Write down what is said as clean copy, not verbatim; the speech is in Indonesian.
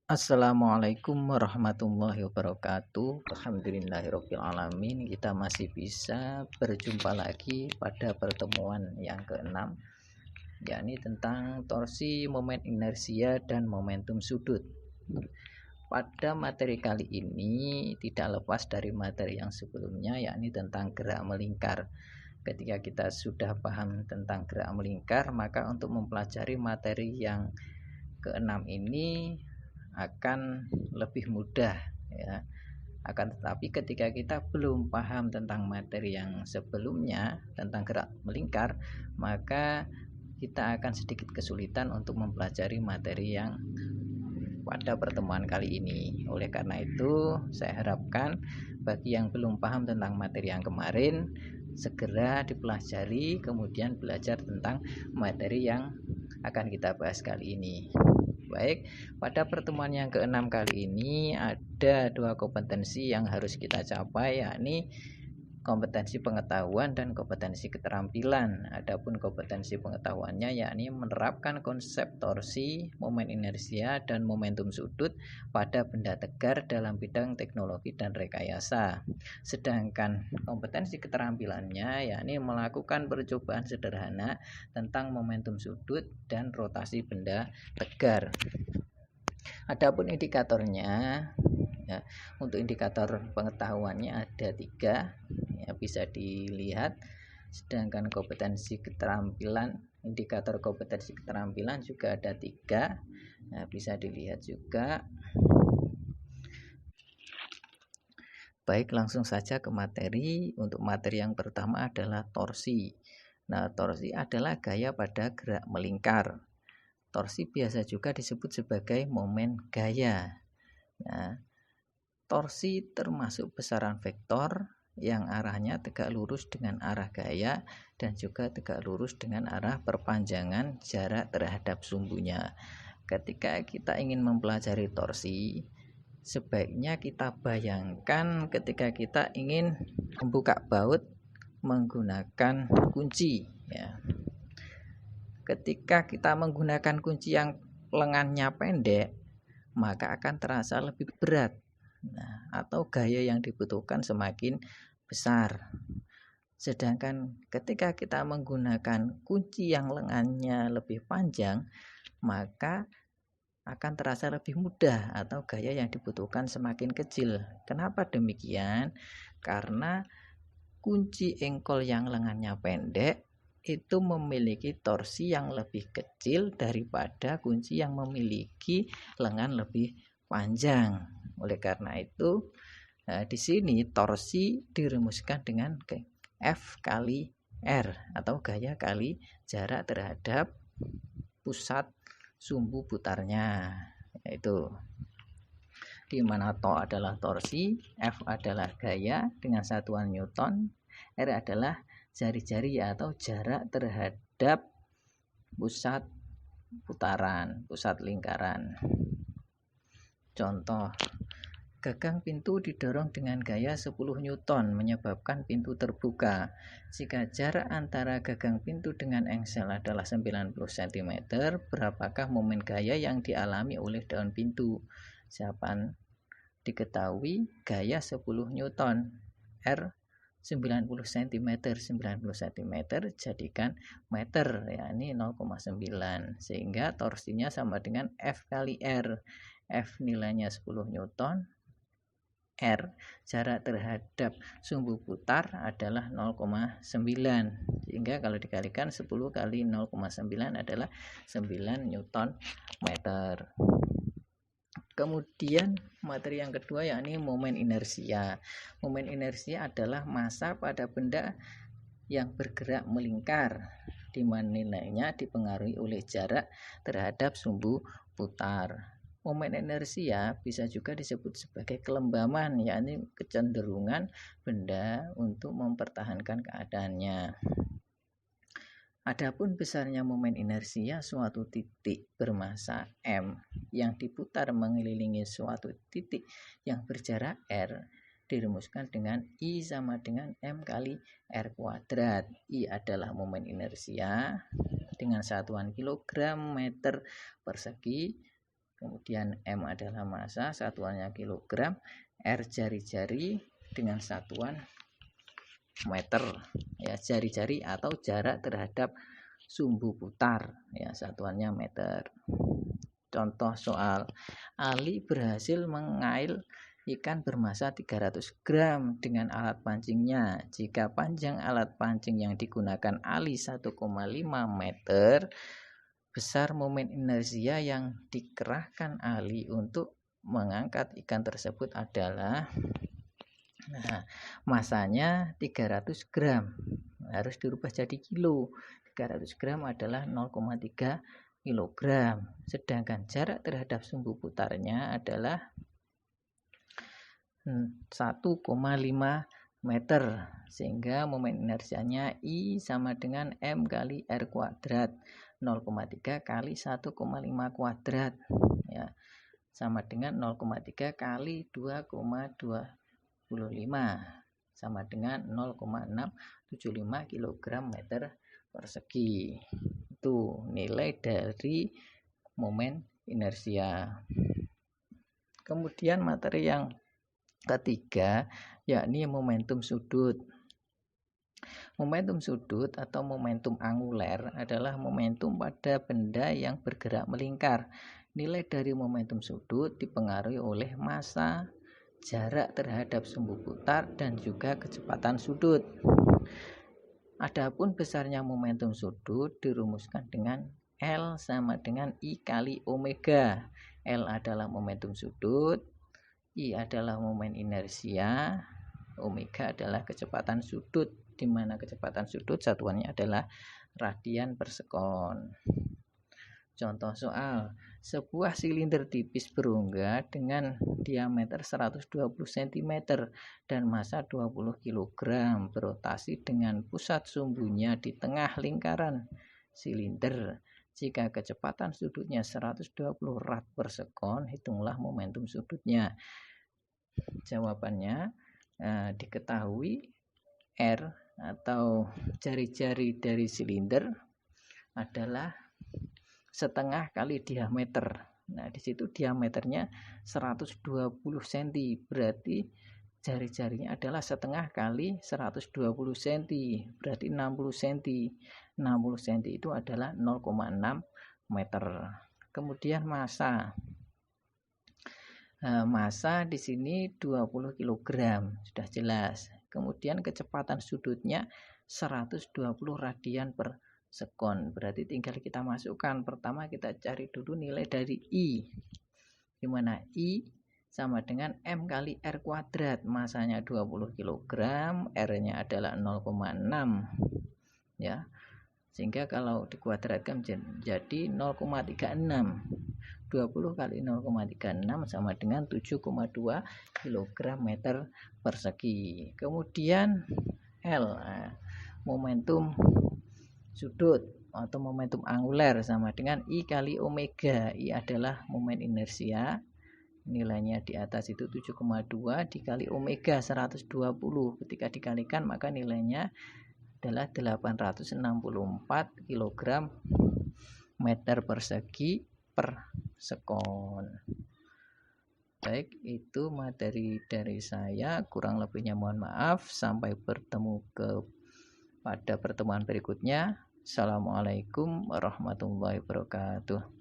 Assalamualaikum warahmatullahi wabarakatuh. Alhamdulillahirabbil alamin. Kita masih bisa berjumpa lagi pada pertemuan yang keenam, yakni tentang torsi, momen inersia, dan momentum sudut. Pada materi kali ini tidak lepas dari materi yang sebelumnya, yakni tentang gerak melingkar. Ketika kita sudah paham tentang gerak melingkar, maka untuk mempelajari materi yang keenam ini akan lebih mudah, ya. Akan tetapi ketika kita belum paham tentang materi yang sebelumnya tentang gerak melingkar, maka kita akan sedikit kesulitan untuk mempelajari materi yang pada pertemuan kali ini. Oleh karena itu, saya harapkan bagi yang belum paham tentang materi yang kemarin segera dipelajari, kemudian belajar tentang materi yang akan kita bahas kali ini. Baik, pada pertemuan yang keenam kali ini ada dua kompetensi yang harus kita capai, yakni kompetensi pengetahuan dan kompetensi keterampilan. Adapun kompetensi pengetahuannya yakni menerapkan konsep torsi, momen inersia, dan momentum sudut pada benda tegar dalam bidang teknologi dan rekayasa. Sedangkan kompetensi keterampilannya yakni melakukan percobaan sederhana tentang momentum sudut dan rotasi benda tegar. Adapun indikatornya, ya, untuk indikator pengetahuannya ada 3, ya, bisa dilihat. Sedangkan kompetensi keterampilan, indikator kompetensi keterampilan juga ada 3, ya, bisa dilihat juga. Baik, langsung saja ke materi. Untuk materi yang pertama adalah torsi. Nah, torsi adalah gaya pada gerak melingkar. Torsi biasa juga disebut sebagai momen gaya. Nah, torsi termasuk besaran vektor yang arahnya tegak lurus dengan arah gaya dan juga tegak lurus dengan arah perpanjangan jarak terhadap sumbunya. Ketika kita ingin mempelajari torsi, sebaiknya kita bayangkan ketika kita ingin membuka baut menggunakan kunci, ya. Ketika kita menggunakan kunci yang lengannya pendek, maka akan terasa lebih berat. Nah, atau gaya yang dibutuhkan semakin besar. Sedangkan ketika kita menggunakan kunci yang lengannya lebih panjang, maka akan terasa lebih mudah atau gaya yang dibutuhkan semakin kecil. Kenapa demikian? Karena kunci engkol yang lengannya pendek itu memiliki torsi yang lebih kecil daripada kunci yang memiliki lengan lebih panjang. Oleh karena itu, di sini torsi dirumuskan dengan F kali R atau gaya kali jarak terhadap pusat sumbu putarnya, yaitu di mana to adalah torsi, F adalah gaya dengan satuan Newton, R adalah jari-jari atau jarak terhadap pusat putaran, pusat lingkaran. Contoh, gagang pintu didorong dengan gaya 10 Newton menyebabkan pintu terbuka. Jika jarak antara gagang pintu dengan engsel adalah 90 cm, berapakah momen gaya yang dialami oleh daun pintu? Jawaban diketahui gaya 10 Newton, R 90 cm, 90 cm jadikan meter, yakni 0,9, sehingga torsinya sama dengan F kali R. F nilainya 10 Newton, R jarak terhadap sumbu putar adalah 0,9, sehingga kalau dikalikan 10 kali 0,9 adalah 9 Newton meter. Kemudian materi yang kedua yakni momen inersia. Momen inersia adalah massa pada benda yang bergerak melingkar, di mana nilainya dipengaruhi oleh jarak terhadap sumbu putar. Momen inersia bisa juga disebut sebagai kelembaman, yakni kecenderungan benda untuk mempertahankan keadaannya. Adapun besarnya momen inersia suatu titik bermassa M yang diputar mengelilingi suatu titik yang berjarak R dirumuskan dengan I sama dengan M kali R kuadrat. I adalah momen inersia dengan satuan kilogram meter persegi, Kemudian M adalah massa, satuannya kilogram, R jari-jari dengan satuan meter, ya, jari-jari atau jarak terhadap sumbu putar, ya, satuannya meter. Contoh soal, Ali berhasil mengail ikan bermassa 300 gram dengan alat pancingnya. Jika panjang alat pancing yang digunakan Ali 1,5 meter, besar momen inersia yang dikerahkan Ali untuk mengangkat ikan tersebut adalah, masanya 300 gram. Harus dirubah jadi kilo. 300 gram adalah 0,3 kilogram. Sedangkan jarak terhadap sumbu putarnya adalah 1,5 meter, sehingga momen inersianya I sama dengan M kali R kuadrat, 0,3 kali 1,5 kuadrat, ya, sama dengan 0,3 kali 2,25 sama dengan 0,675 kg meter persegi. Itu nilai dari momen inersia. Kemudian materi yang ketiga yakni momentum sudut. Momentum sudut atau momentum anguler adalah momentum pada benda yang bergerak melingkar. Nilai dari momentum sudut dipengaruhi oleh massa, jarak terhadap sumbu putar, dan juga kecepatan sudut. Adapun besarnya momentum sudut dirumuskan dengan L sama dengan I kali omega. L adalah momentum sudut, I adalah momen inersia, omega adalah kecepatan sudut, di mana kecepatan sudut satuannya adalah radian per sekon. Contoh soal, sebuah silinder tipis berongga dengan diameter 120 cm dan massa 20 kg berotasi dengan pusat sumbunya di tengah lingkaran silinder. Jika kecepatan sudutnya 120 rad per sekon, hitunglah momentum sudutnya. Jawabannya diketahui R atau jari-jari dari silinder adalah setengah kali diameter. Nah, di situ diameternya 120 cm, berarti jari-jarinya adalah setengah kali 120 cm, berarti 60 cm. 60 cm itu adalah 0,6 meter. Kemudian massa. Massa di sini 20 kg, sudah jelas. Kemudian kecepatan sudutnya 120 radian per sekon, berarti tinggal kita masukkan. Pertama kita cari dulu nilai dari I, dimana I sama dengan M kali R kuadrat, masanya 20 kg, R nya adalah 0,6, ya, sehingga kalau dikuadratkan jadi 0,36. 20 kali 0,36 sama dengan 7,2 kg meter persegi. Kemudian L, momentum sudut atau momentum anguler sama dengan I kali omega. I adalah momen inersia, nilainya di atas itu 7,2 dikali omega 120. Ketika dikalikan maka nilainya adalah 864 kg meter persegi per sekon. Baik, itu materi dari saya, kurang lebihnya mohon maaf. Sampai bertemu pada pertemuan berikutnya. Assalamualaikum warahmatullahi wabarakatuh.